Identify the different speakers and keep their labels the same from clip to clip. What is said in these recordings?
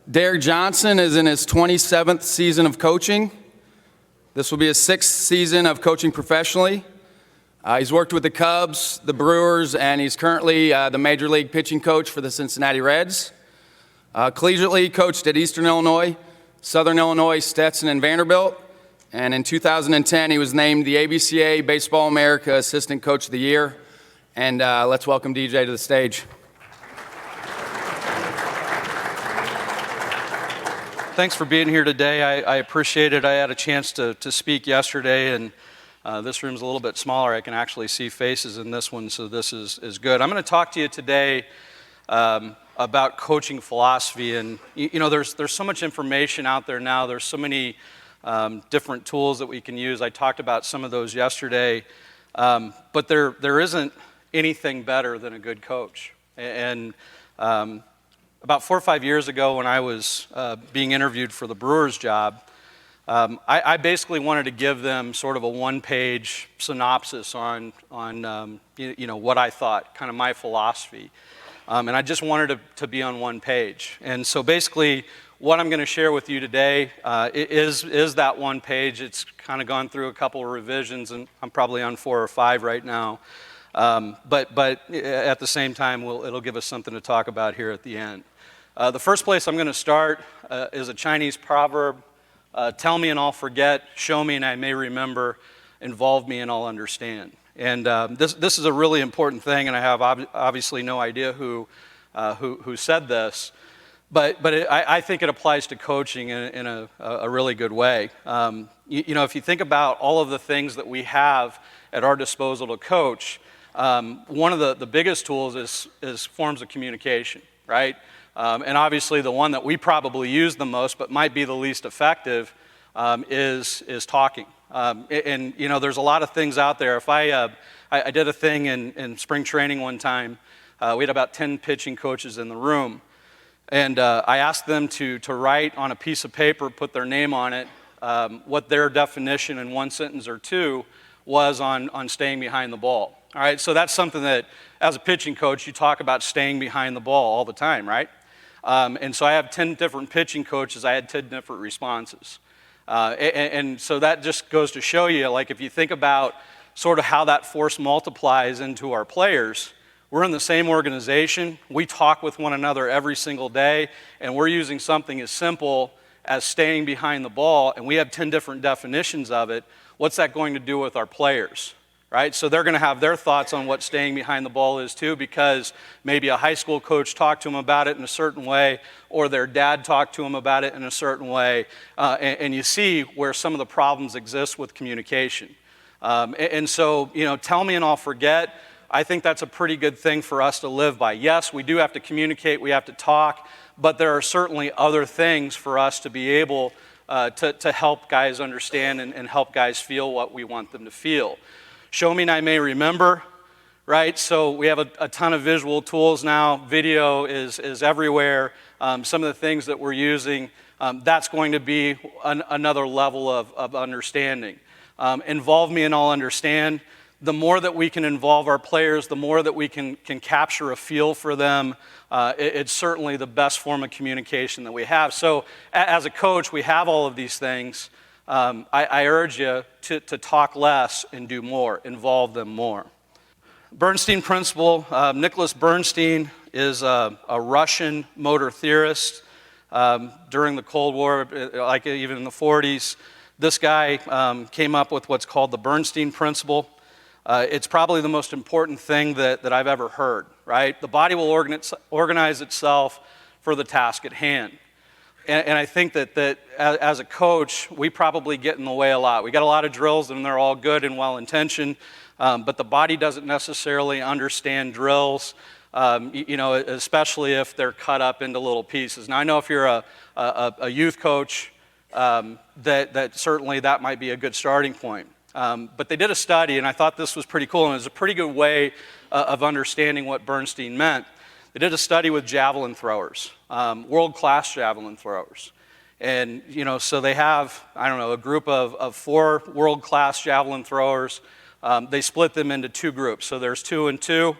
Speaker 1: Derek Johnson is in his 27th season of coaching. This will be his 6th season of coaching professionally. He's worked with the Cubs, the Brewers, and he's currently the Major League pitching coach for the Cincinnati Reds. Collegiately, he coached at Eastern Illinois, Southern Illinois, Stetson, and Vanderbilt. And in 2010, he was named the ABCA Baseball America Assistant Coach of the Year. And let's welcome DJ to the stage.
Speaker 2: Thanks for being here today. I appreciate it. I had a chance to speak yesterday, and this room's a little bit smaller. I can actually see faces in this one, so this is good. I'm going to talk to you today about coaching philosophy. And you know, there's so much information out there now. There's so many different tools that we can use. I talked about some of those yesterday, but there isn't anything better than a good coach. And about 4 or 5 years ago, when I was being interviewed for the Brewers job, I basically wanted to give them sort of a one-page synopsis on what I thought, kind of my philosophy, and I just wanted it to be on one page. And so basically, what I'm going to share with you today is that one page. It's kind of gone through a couple of revisions, and I'm probably on 4 or 5 right now. But at the same time, it'll give us something to talk about here at the end. The first place I'm going to start is a Chinese proverb. Tell me and I'll forget, show me and I may remember, involve me and I'll understand. And this is a really important thing, and I have obviously no idea who said this, but I think it applies to coaching in a really good way. You know, if you think about all of the things that we have at our disposal to coach, one of the biggest tools is forms of communication, right? And obviously the one that we probably use the most but might be the least effective is talking. And you know, there's a lot of things out there. If I did a thing in spring training one time, we had about 10 pitching coaches in the room, and I asked them to write on a piece of paper, put their name on it, what their definition in one sentence or two was on staying behind the ball. All right, so that's something that, as a pitching coach, you talk about staying behind the ball all the time, right? And so I have 10 different pitching coaches. I had 10 different responses. And so that just goes to show you, like, if you think about sort of how that force multiplies into our players, we're in the same organization. We talk with one another every single day, and we're using something as simple as staying behind the ball, and we have 10 different definitions of it. What's that going to do with our players? Right? So they're going to have their thoughts on what staying behind the ball is too, because maybe a high school coach talked to them about it in a certain way, or their dad talked to them about it in a certain way, and you see where some of the problems exist with communication. And so, you know, tell me and I'll forget. I think that's a pretty good thing for us to live by. Yes, we do have to communicate, we have to talk, but there are certainly other things for us to be able to help guys understand and help guys feel what we want them to feel. Show me and I may remember, right? So we have a ton of visual tools now. Video is everywhere. Some of the things that we're using, that's going to be another level of understanding. Involve me and I'll understand. The more that we can involve our players, the more that we can capture a feel for them, it's certainly the best form of communication that we have. So as a coach, we have all of these things. I urge you to talk less and do more, involve them more. Bernstein principle, Nicholas Bernstein is a Russian motor theorist during the Cold War, like even in the 40s. This guy came up with what's called the Bernstein principle. It's probably the most important thing that I've ever heard, right? The body will organize itself for the task at hand. And I think that as a coach, we probably get in the way a lot. We got a lot of drills, and they're all good and well-intentioned, but the body doesn't necessarily understand drills, you know, especially if they're cut up into little pieces. Now, I know if you're a youth coach, that certainly that might be a good starting point. But they did a study, and I thought this was pretty cool, and it was a pretty good way of understanding what Bernstein meant. They did a study with javelin throwers, world-class javelin throwers. And, you know, so they have, I don't know, a group of 4 world-class javelin throwers. They split them into 2 groups. So there's 2 and 2,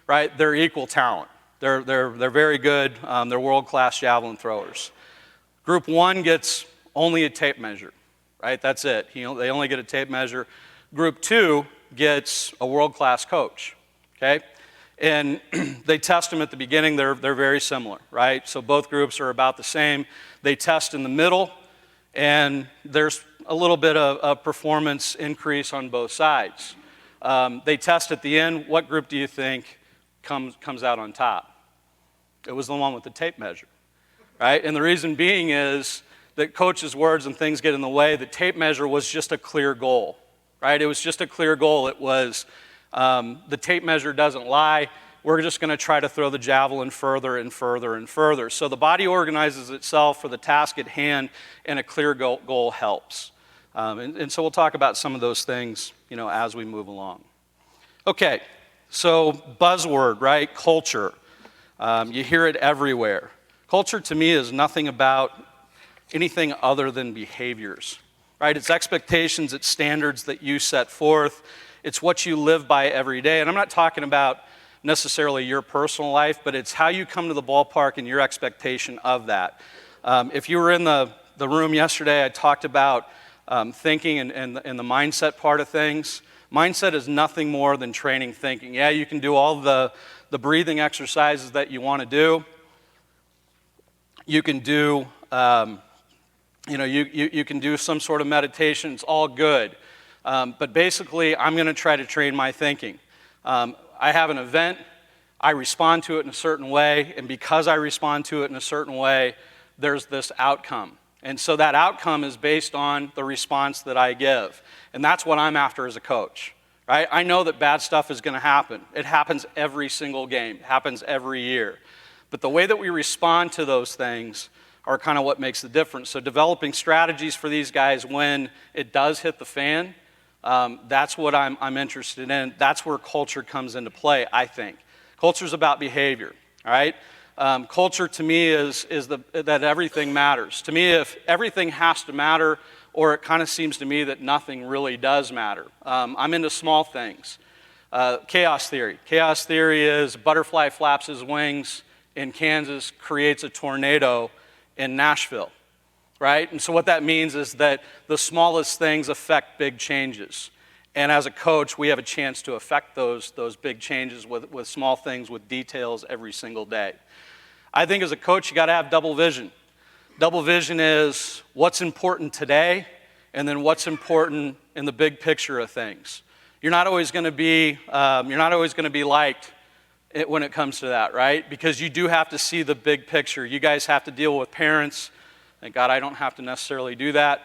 Speaker 2: right? They're equal talent. They're very good. They're world-class javelin throwers. Group 1 gets only a tape measure, right? That's it. They only get a tape measure. Group 2 gets a world-class coach, okay? And they test them at the beginning. They're very similar, right? So both groups are about the same. They test in the middle, and there's a little bit of performance increase on both sides. They test at the end. What group do you think comes out on top? It was the one with the tape measure, right? And the reason being is that coach's words and things get in the way. The tape measure was just a clear goal, right? It was just a clear goal. It was the tape measure doesn't lie. We're just going to try to throw the javelin further and further and further. So the body organizes itself for the task at hand, and a clear goal helps. And so we'll talk about some of those things, as we move along. Okay, so buzzword, right? Culture. You hear it everywhere. Culture to me is nothing about anything other than behaviors, right? It's expectations, it's standards that you set forth. It's what you live by every day. And I'm not talking about necessarily your personal life, but it's how you come to the ballpark and your expectation of that. If you were in the room yesterday, I talked about thinking and the mindset part of things. Mindset is nothing more than training thinking. Yeah, you can do all the breathing exercises that you want to do. You can do, you can do some sort of meditation. It's all good. But basically, I'm going to try to train my thinking. I have an event. I respond to it in a certain way. And because I respond to it in a certain way, there's this outcome. And so that outcome is based on the response that I give. And that's what I'm after as a coach, right? I know that bad stuff is going to happen. It happens every single game. It happens every year. But the way that we respond to those things are kind of what makes the difference. So developing strategies for these guys when it does hit the fan, that's what I'm interested in. That's where culture comes into play, I think. Culture is about behavior, all right? Culture to me is that everything matters. To me, if everything has to matter, or it kind of seems to me that nothing really does matter. I'm into small things. Chaos theory. Chaos theory is butterfly flaps his wings in Kansas, creates a tornado in Nashville, right? And so what that means is that the smallest things affect big changes. And as a coach, we have a chance to affect those big changes with small things, with details every single day. I think as a coach, you got to have double vision. Double vision is what's important today, and then what's important in the big picture of things. You're not always going to be liked when it comes to that, right? Because you do have to see the big picture. You guys have to deal with parents. Thank God I don't have to necessarily do that.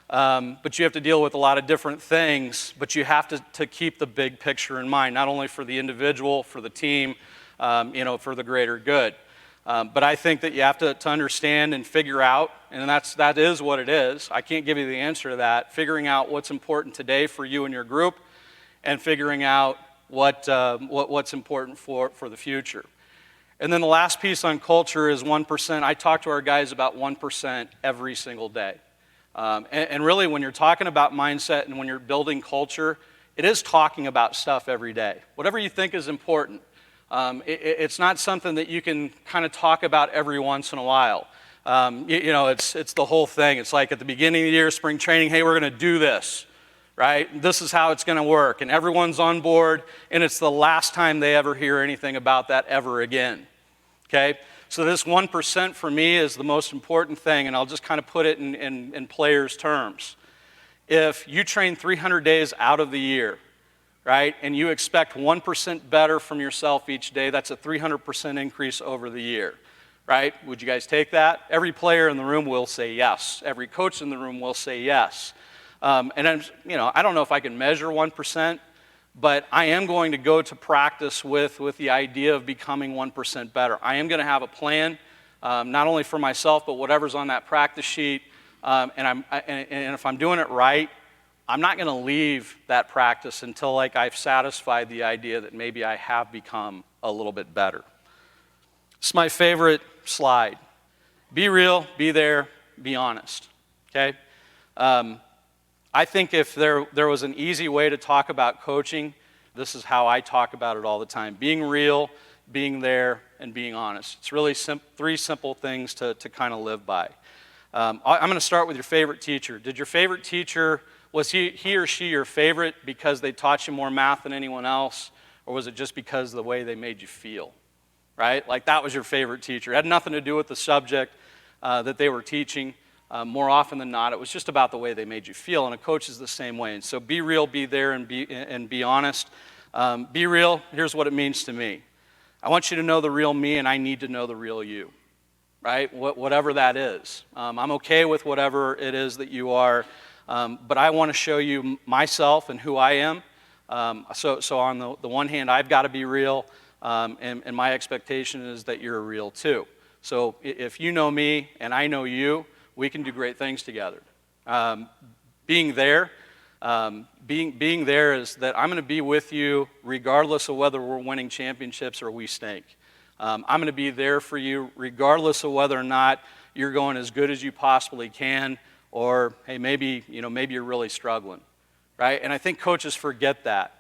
Speaker 2: But you have to deal with a lot of different things, but you have to keep the big picture in mind, not only for the individual, for the team, for the greater good. But I think that you have to understand and figure out, and that is what it is. I can't give you the answer to that. Figuring out what's important today for you and your group, and figuring out what's important for the future. And then the last piece on culture is 1%. I talk to our guys about 1% every single day. And really, when you're talking about mindset and when you're building culture, it is talking about stuff every day. Whatever you think is important. It's not something that you can kind of talk about every once in a while. It's the whole thing. It's like at the beginning of the year, spring training, hey, we're going to do this, right? This is how it's going to work. And everyone's on board, and it's the last time they ever hear anything about that ever again, okay? So this 1% for me is the most important thing, and I'll just kind of put it in players' terms. If you train 300 days out of the year, right, and you expect 1% better from yourself each day, that's a 300% increase over the year, right? Would you guys take that? Every player in the room will say yes. Every coach in the room will say yes. And I don't know if I can measure 1%, but I am going to go to practice with the idea of becoming 1% better. I am going to have a plan, not only for myself, but whatever's on that practice sheet. And if I'm doing it right, I'm not going to leave that practice until I've satisfied the idea that maybe I have become a little bit better. It's my favorite slide. Be real, be there, be honest. Okay? I think if there was an easy way to talk about coaching, this is how I talk about it all the time. Being real, being there, and being honest. It's really three simple things to kind of live by. I'm going to start with your favorite teacher. Did your favorite teacher, was he or she your favorite because they taught you more math than anyone else, or was it just because of the way they made you feel, right? Like that was your favorite teacher. It had nothing to do with the subject that they were teaching. More often than not, it was just about the way they made you feel, and a coach is the same way. And so be real, be there, and be honest. Be real, here's what it means to me. I want you to know the real me, and I need to know the real you, right? Whatever that is. I'm okay with whatever it is that you are, but I want to show you myself and who I am. So on the one hand, I've got to be real, and my expectation is that you're real too. So if you know me and I know you, we can do great things together. Being there is that I'm going to be with you regardless of whether we're winning championships or we stink. I'm going to be there for you regardless of whether or not you're going as good as you possibly can, or hey, maybe you're really struggling, right? And I think coaches forget that.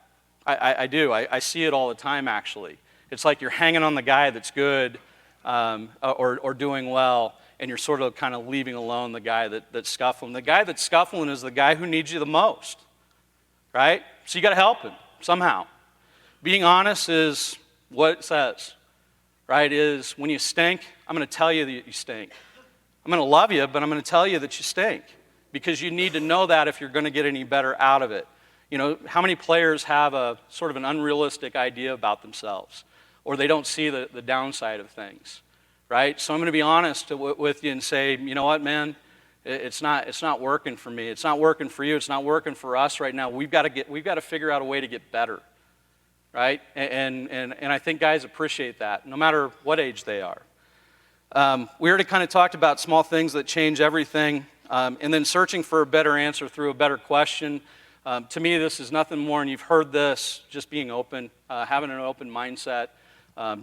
Speaker 2: I do. I see it all the time, actually. It's like you're hanging on the guy that's good or doing well, and you're sort of kind of leaving alone the guy that's scuffling. The guy that's scuffling is the guy who needs you the most, right? So you got to help him somehow. Being honest is what it says, right? Is when you stink, I'm going to tell you that you stink. I'm going to love you, but I'm going to tell you that you stink, because you need to know that if you're going to get any better out of it. You know, how many players have a sort of an unrealistic idea about themselves, or they don't see the downside of things, right? So I'm going to be honest with you and say, you know what, man, it's not working for me. It's not working for you. It's not working for us right now. We've got to figure out a way to get better, right? And I think guys appreciate that, no matter what age they are. We already kind of talked about small things that change everything, and then searching for a better answer through a better question. To me, this is nothing more, and you've heard this, just being open, having an open mindset,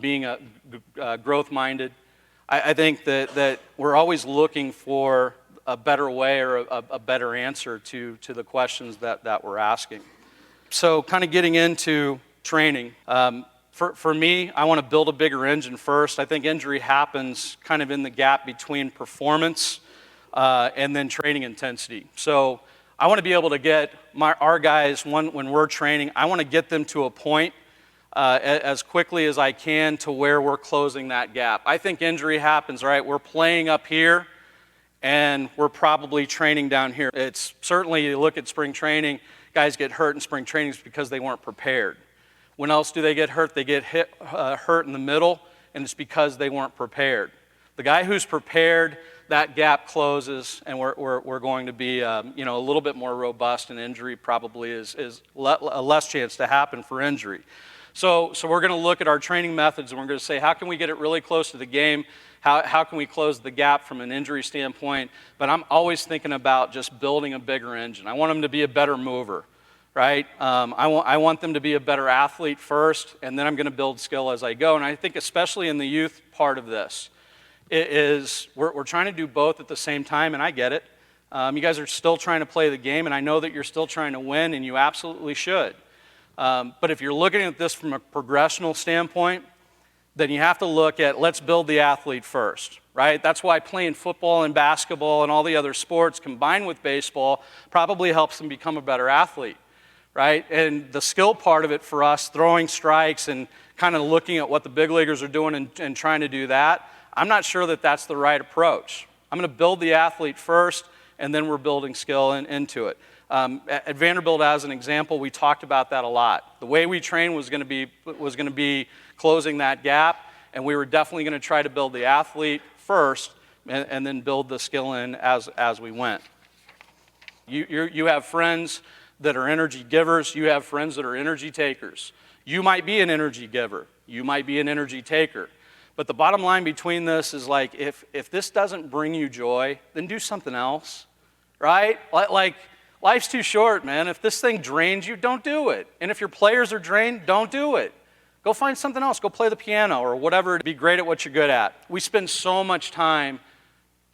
Speaker 2: being growth-minded. I think that we're always looking for a better way or a better answer to the questions that we're asking. So kind of getting into training. For me, I want to build a bigger engine first. I think injury happens kind of in the gap between performance and then training intensity. So I want to be able to get our guys, when we're training, I want to get them to a point as quickly as I can to where we're closing that gap. I think injury happens, right? We're playing up here, and we're probably training down here. It's certainly, you look at spring training, guys get hurt in spring trainings because they weren't prepared. When else do they get hurt? They get hurt in the middle, and it's because they weren't prepared. The guy who's prepared, that gap closes, and we're going to be a little bit more robust, and injury probably is a less chance to happen for injury. So we're going to look at our training methods, and we're going to say, how can we get it really close to the game? How can we close the gap from an injury standpoint? But I'm always thinking about just building a bigger engine. I want them to be a better mover, right? I want them to be a better athlete first, and then I'm going to build skill as I go. And I think especially in the youth part of this, we're trying to do both at the same time, and I get it. You guys are still trying to play the game, and I know that you're still trying to win, and you absolutely should. But if you're looking at this from a progressional standpoint, then you have to look at, let's build the athlete first, right? That's why playing football and basketball and all the other sports combined with baseball probably helps them become a better athlete, right? And the skill part of it for us, throwing strikes and kind of looking at what the big leaguers are doing and trying to do that, I'm not sure that that's the right approach. I'm going to build the athlete first, and then we're building skill into it. At Vanderbilt, as an example, we talked about that a lot. The way we trained was going to be closing that gap, and we were definitely going to try to build the athlete first, and then build the skill in as we went. You have friends that are energy givers. You have friends that are energy takers. You might be an energy giver. You might be an energy taker. But the bottom line between this is, like, if this doesn't bring you joy, then do something else, right? Like, life's too short, man. If this thing drains you, don't do it. And if your players are drained, don't do it. Go find something else. Go play the piano or whatever. Be great at what you're good at. We spend so much time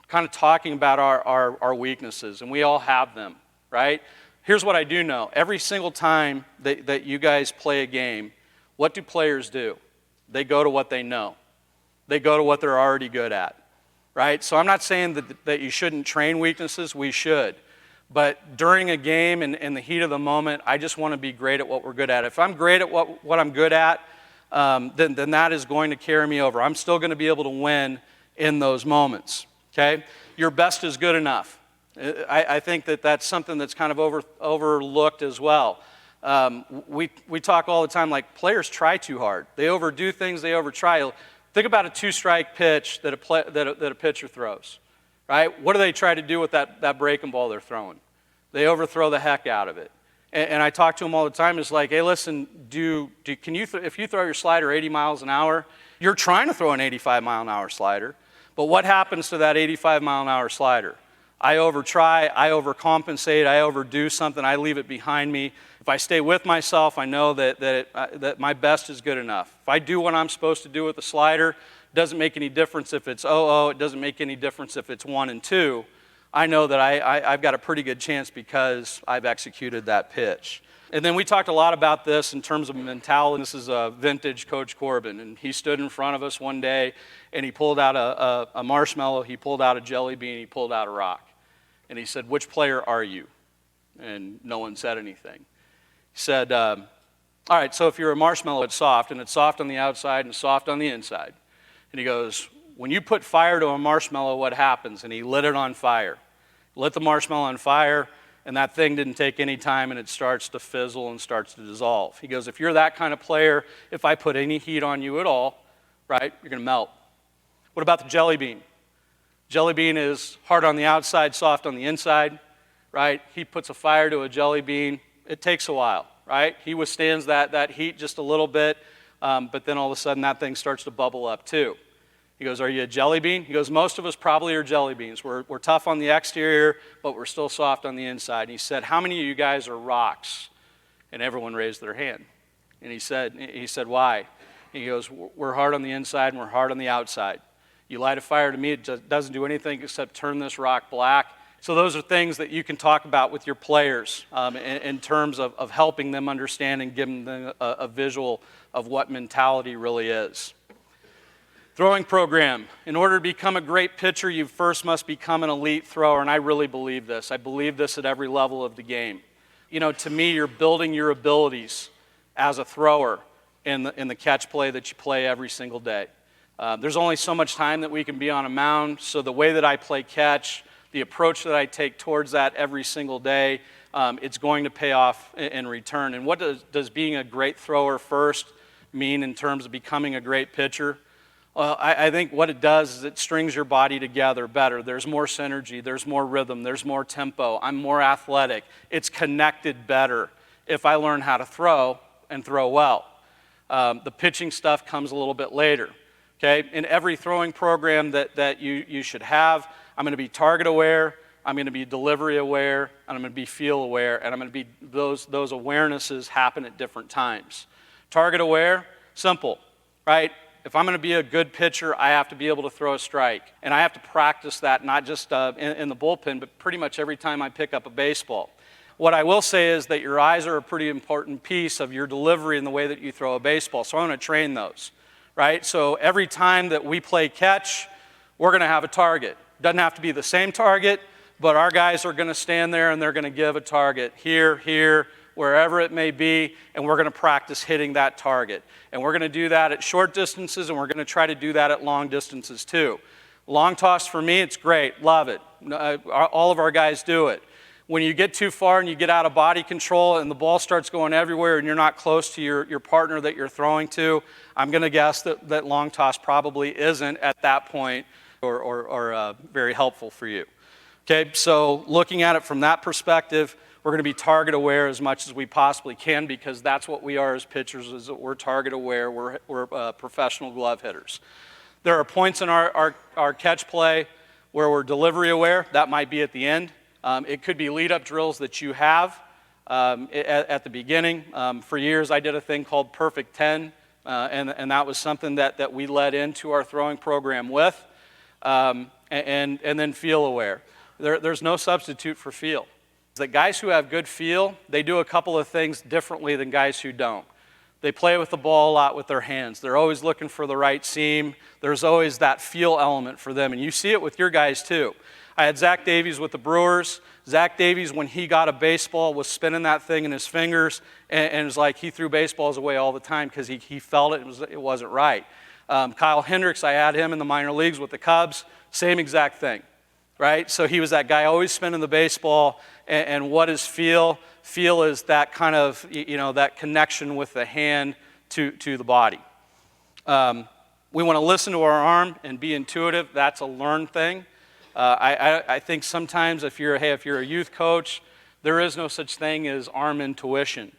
Speaker 2: kind of talking about our weaknesses, and we all have them, right? Here's what I do know. Every single time that you guys play a game, what do players do? They go to what they know. They go to what they're already good at. right? So I'm not saying that you shouldn't train weaknesses. We should. But during a game and in the heat of the moment, I just want to be great at what we're good at. If I'm great at what I'm good at, then that is going to carry me over. I'm still going to be able to win in those moments, okay? Your best is good enough. I think that's something that's kind of overlooked as well. We talk all the time like players try too hard. They overdo things, they overtry. Think about a two-strike pitch that a pitcher throws, right? What do they try to do with that breaking ball they're throwing? They overthrow the heck out of it. And I talk to them all the time. It's like, hey, listen, if you throw your slider 80 miles an hour, you're trying to throw an 85-mile-an-hour slider, but what happens to that 85-mile-an-hour slider? I overtry, I overcompensate, I overdo something, I leave it behind me. If I stay with myself, I know that my best is good enough. If I do what I'm supposed to do with the slider, it doesn't make any difference if it's 0-0, it doesn't make any difference if it's 1-2. I know that I've got a pretty good chance because I've executed that pitch. And then we talked a lot about this in terms of mentality. This is a vintage Coach Corbin, and he stood in front of us one day, and he pulled out a marshmallow, he pulled out a jelly bean, he pulled out a rock. And he said, which player are you? And no one said anything. He said, all right, so if you're a marshmallow, it's soft, and it's soft on the outside and soft on the inside. And he goes, when you put fire to a marshmallow, what happens? And he lit it on fire. Lit the marshmallow on fire, and that thing didn't take any time, and it starts to fizzle and starts to dissolve. He goes, if you're that kind of player, if I put any heat on you at all, right, you're going to melt. What about the jelly bean? Jelly bean is hard on the outside, soft on the inside, right? He puts a fire to a jelly bean. It takes a while, right? He withstands that heat just a little bit, but then all of a sudden that thing starts to bubble up too. He goes, are you a jelly bean? He goes, most of us probably are jelly beans. We're tough on the exterior, but we're still soft on the inside. And he said, how many of you guys are rocks? And everyone raised their hand. And he said, why? And he goes, we're hard on the inside and we're hard on the outside. You light a fire to me, it doesn't do anything except turn this rock black. So those are things that you can talk about with your players in terms of helping them understand and giving them a visual of what mentality really is. Throwing program. In order to become a great pitcher, you first must become an elite thrower, and I really believe this. I believe this at every level of the game. You know, to me, you're building your abilities as a thrower in the catch play that you play every single day. There's only so much time that we can be on a mound, so the way that I play catch, the approach that I take towards that every single day, it's going to pay off in return. And what does being a great thrower first mean in terms of becoming a great pitcher? Well, I think what it does is it strings your body together better. There's more synergy, there's more rhythm, there's more tempo. I'm more athletic. It's connected better if I learn how to throw and throw well. The pitching stuff comes a little bit later. Okay? In every throwing program that you should have, I'm going to be target aware, I'm going to be delivery aware, and I'm going to be feel aware, and I'm going to be those awarenesses happen at different times. Target aware, simple, right? If I'm going to be a good pitcher, I have to be able to throw a strike. And I have to practice that not just in the bullpen, but pretty much every time I pick up a baseball. What I will say is that your eyes are a pretty important piece of your delivery in the way that you throw a baseball. So I'm going to train those, right? So every time that we play catch, we're going to have a target. Doesn't have to be the same target, but our guys are going to stand there and they're going to give a target here, wherever it may be, and we're going to practice hitting that target. And we're going to do that at short distances, and we're going to try to do that at long distances too. Long toss for me, it's great, love it. All of our guys do it. When you get too far and you get out of body control and the ball starts going everywhere and you're not close to your partner that you're throwing to, I'm going to guess that long toss probably isn't at that point or very helpful for you. Okay, so looking at it from that perspective, we're going to be target aware as much as we possibly can because that's what we are as pitchers, is that we're target aware, we're professional glove hitters. There are points in our catch play where we're delivery aware. That might be at the end. It could be lead-up drills that you have at the beginning. For years, I did a thing called Perfect 10, and that was something that we led into our throwing program with, and then feel aware. There's no substitute for feel. The guys who have good feel, they do a couple of things differently than guys who don't. They play with the ball a lot with their hands. They're always looking for the right seam. There's always that feel element for them, and you see it with your guys too. I had Zach Davies with the Brewers. Zach Davies, when he got a baseball, was spinning that thing in his fingers, and it was like he threw baseballs away all the time because he felt it wasn't right. Kyle Hendricks, I had him in the minor leagues with the Cubs, same exact thing, right? So he was that guy always spinning the baseball, and what is feel? Feel is that kind of, that connection with the hand to the body. We want to listen to our arm and be intuitive. That's a learned thing. I think sometimes if you're a youth coach, there is no such thing as arm intuition.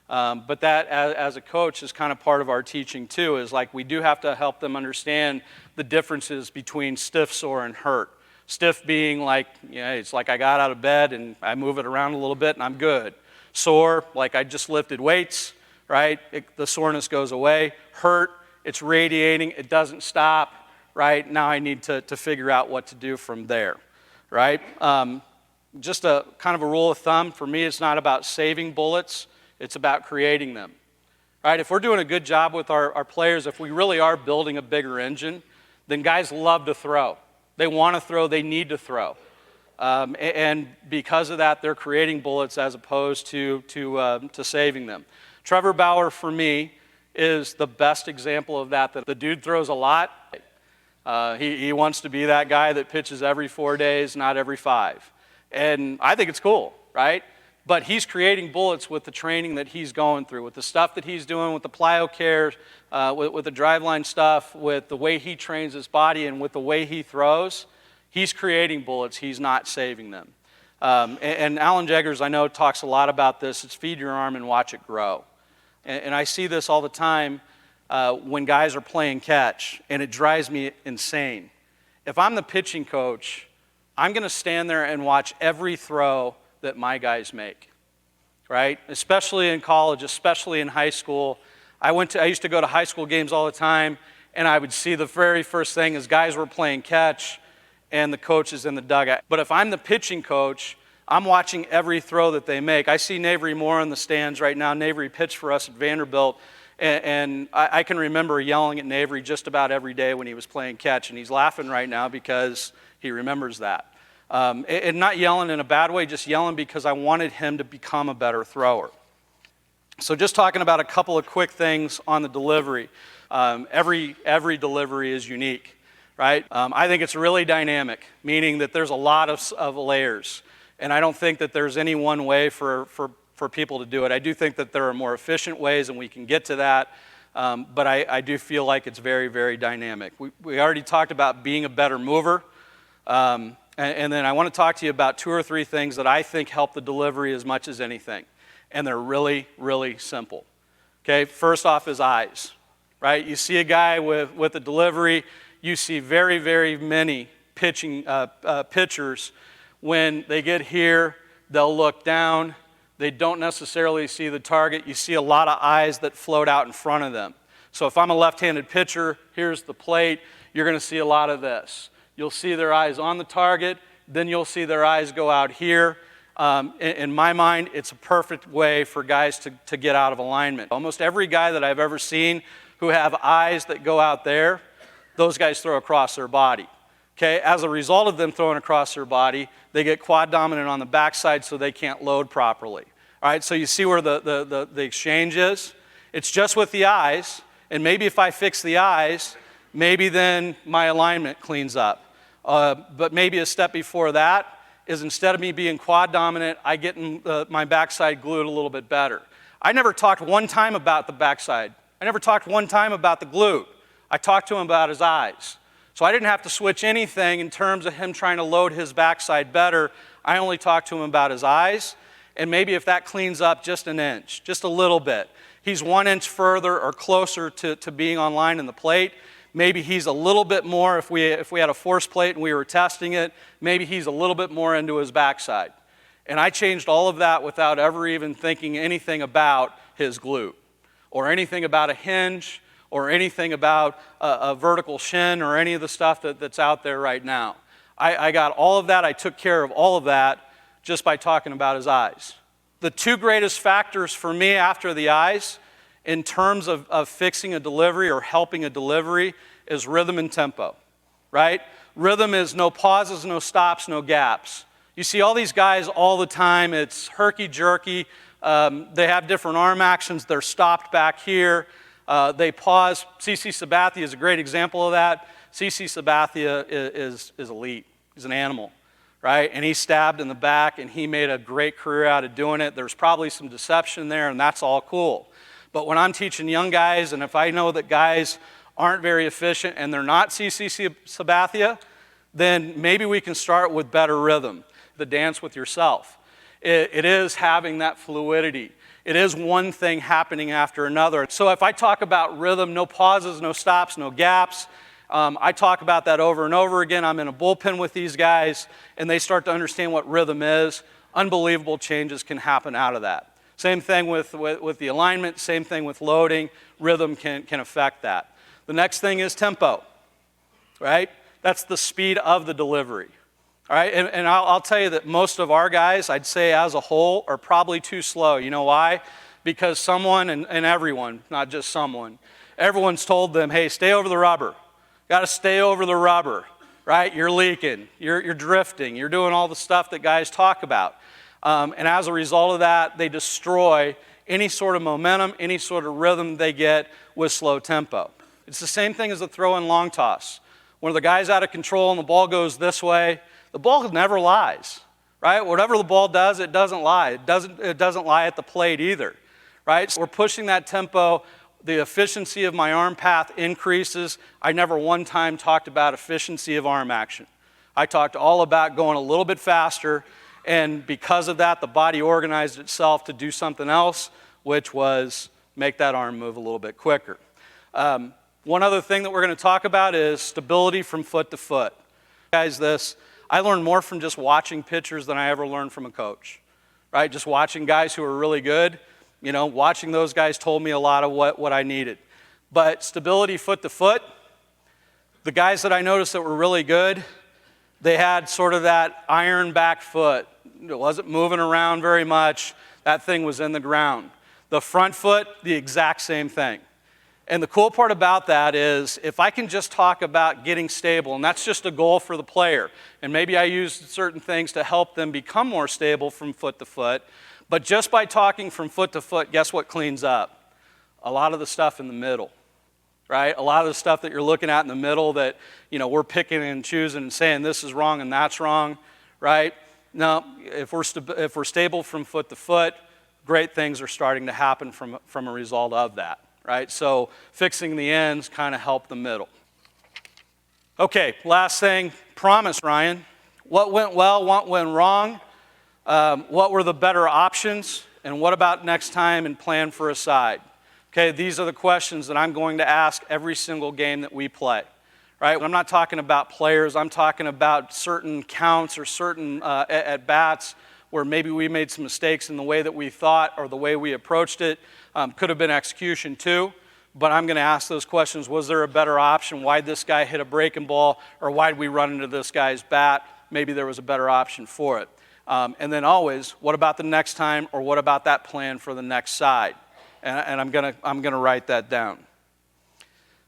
Speaker 2: But that, as a coach, is kind of part of our teaching too, is like we do have to help them understand the differences between stiff, sore, and hurt. Stiff being like, it's like I got out of bed and I move it around a little bit and I'm good. Sore, like I just lifted weights, right? The soreness goes away. Hurt, it's radiating, it doesn't stop, right? Now I need to figure out what to do from there, right? Just a kind of a rule of thumb, for me, it's not about saving bullets, it's about creating them, right? If we're doing a good job with our players, if we really are building a bigger engine, then guys love to throw. They want to throw, they need to throw. And because of that, they're creating bullets as opposed to saving them. Trevor Bauer, for me, is the best example of that. The dude throws a lot. He wants to be that guy that pitches every 4 days, not every 5. And I think it's cool, right? But he's creating bullets with the training that he's going through, with the stuff that he's doing, with the plyo care, with the driveline stuff, with the way he trains his body, and with the way he throws. He's creating bullets. He's not saving them. And Alan Jaggers, I know, talks a lot about this. It's feed your arm and watch it grow. And I see this all the time when guys are playing catch, and it drives me insane. If I'm the pitching coach, I'm going to stand there and watch every throw that my guys make, right? Especially in college, especially in high school. I used to go to high school games all the time, and I would see the very first thing is guys were playing catch, and the coach is in the dugout. But if I'm the pitching coach, I'm watching every throw that they make. I see Navery Moore in the stands right now. Navery pitched for us at Vanderbilt, and I can remember yelling at Navery just about every day when he was playing catch, and he's laughing right now because he remembers that. And not yelling in a bad way, just yelling because I wanted him to become a better thrower. So just talking about a couple of quick things on the delivery. Every delivery is unique, right? I think it's really dynamic, meaning that there's a lot of layers. And I don't think that there's any one way for people to do it. I do think that there are more efficient ways, and we can get to that. But I do feel like it's very, very dynamic. We already talked about being a better mover. And then I want to talk to you about 2 or 3 things that I think help the delivery as much as anything. And they're really, really simple. Okay, first off is eyes, right? You see a guy with a delivery, you see very, very many pitchers. When they get here, they'll look down. They don't necessarily see the target. You see a lot of eyes that float out in front of them. So if I'm a left-handed pitcher, here's the plate, you're going to see a lot of this. You'll see their eyes on the target, then you'll see their eyes go out here. In my mind, it's a perfect way for guys to get out of alignment. Almost every guy that I've ever seen who have eyes that go out there, those guys throw across their body. Okay, as a result of them throwing across their body, they get quad dominant on the backside so they can't load properly. All right, so you see where the exchange is? It's just with the eyes, and maybe if I fix the eyes, maybe then my alignment cleans up. But maybe a step before that is instead of me being quad dominant, I get my backside glued a little bit better. I never talked one time about the backside. I never talked one time about the glute. I talked to him about his eyes. So I didn't have to switch anything in terms of him trying to load his backside better. I only talked to him about his eyes, and maybe if that cleans up just an inch, just a little bit, he's 1 inch further or closer to being on line in the plate. Maybe he's a little bit more, if we had a force plate and we were testing it, maybe he's a little bit more into his backside. And I changed all of that without ever even thinking anything about his glute or anything about a hinge or anything about a vertical shin or any of the stuff that's out there right now. I got all of that. I took care of all of that just by talking about his eyes. The 2 greatest factors for me after the eyes, in terms of fixing a delivery or helping a delivery is rhythm and tempo, right? Rhythm is no pauses, no stops, no gaps. You see all these guys all the time. It's herky-jerky. They have different arm actions. They're stopped back here. They pause. CC Sabathia is a great example of that. CC Sabathia is elite. He's an animal, right? And he stabbed in the back, and he made a great career out of doing it. There's probably some deception there, and that's all cool. But when I'm teaching young guys, and if I know that guys aren't very efficient and they're not CC Sabathia, then maybe we can start with better rhythm, the dance with yourself. It is having that fluidity. It is one thing happening after another. So if I talk about rhythm, no pauses, no stops, no gaps, I talk about that over and over again. I'm in a bullpen with these guys, and they start to understand what rhythm is. Unbelievable changes can happen out of that. Same thing with the alignment, same thing with loading. Rhythm can affect that. The next thing is tempo, right? That's the speed of the delivery. All right, and I'll tell you that most of our guys, I'd say as a whole, are probably too slow. You know why? Because someone, and everyone, not just someone, everyone's told them, hey, stay over the rubber. Got to stay over the rubber, right? You're leaking, you're drifting, you're doing all the stuff that guys talk about. And as a result of that, they destroy any sort of momentum, any sort of rhythm they get with slow tempo. It's the same thing as a throw and long toss. When the guy's out of control and the ball goes this way, the ball never lies, right? Whatever the ball does, it doesn't lie. It doesn't lie at the plate either, right? So we're pushing that tempo. The efficiency of my arm path increases. I never one time talked about efficiency of arm action. I talked all about going a little bit faster, and because of that, the body organized itself to do something else, which was make that arm move a little bit quicker. One other thing that we're going to talk about is stability from foot to foot. Guys, I learned more from just watching pitchers than I ever learned from a coach, right? Just watching guys who are really good, watching those guys told me a lot of what I needed. But stability foot to foot, the guys that I noticed that were really good, they had sort of that iron back foot. It wasn't moving around very much. That thing was in the ground. The front foot, the exact same thing. And the cool part about that is if I can just talk about getting stable, and that's just a goal for the player, and maybe I use certain things to help them become more stable from foot to foot, but just by talking from foot to foot, guess what cleans up? A lot of the stuff in the middle, right? A lot of the stuff that you're looking at in the middle that, we're picking and choosing and saying this is wrong and that's wrong, right? No, if we're stable from foot to foot, great things are starting to happen from a result of that. Right? So fixing the ends kind of help the middle. Okay, last thing, promise, Ryan. What went well, what went wrong? What were the better options? And what about next time and plan for a side? Okay, these are the questions that I'm going to ask every single game that we play. Right? I'm not talking about players. I'm talking about certain counts or certain at-bats where maybe we made some mistakes in the way that we thought or the way we approached it. Could have been execution too, but I'm going to ask those questions. Was there a better option? Why'd this guy hit a breaking ball, or why'd we run into this guy's bat? Maybe there was a better option for it. And then always, what about the next time, or what about that plan for the next side? And I'm gonna write that down.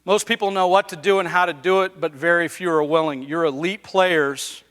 Speaker 2: Most people know what to do and how to do it, but very few are willing. Your elite players